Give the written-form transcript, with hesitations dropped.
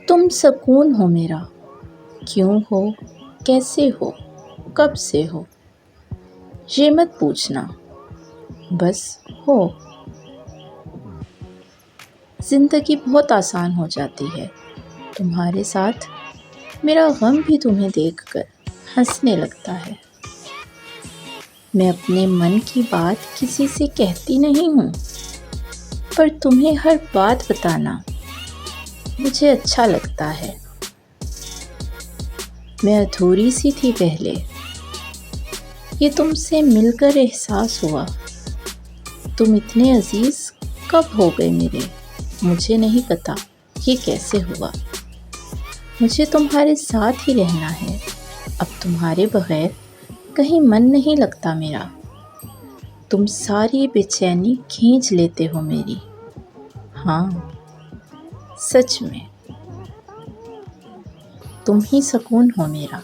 تم سکون ہو میرا، کیوں ہو، کیسے ہو، کب سے ہو، یہ مت پوچھنا، بس ہو۔ زندگی بہت آسان ہو جاتی ہے تمہارے ساتھ، میرا غم بھی تمہیں دیکھ کر ہنسنے لگتا ہے۔ میں اپنے من کی بات کسی سے کہتی نہیں ہوں، پر تمہیں ہر بات بتانا مجھے اچھا لگتا ہے۔ میں ادھوری سی تھی پہلے، یہ تم سے مل کر احساس ہوا۔ تم اتنے عزیز کب ہو گئے میرے، مجھے نہیں پتا یہ کیسے ہوا۔ مجھے تمہارے ساتھ ہی رہنا ہے، اب تمہارے بغیر کہیں من نہیں لگتا میرا۔ تم ساری بے چینی کھینچ لیتے ہو میری، ہاں سچ میں، تم ہی سکون ہو میرا۔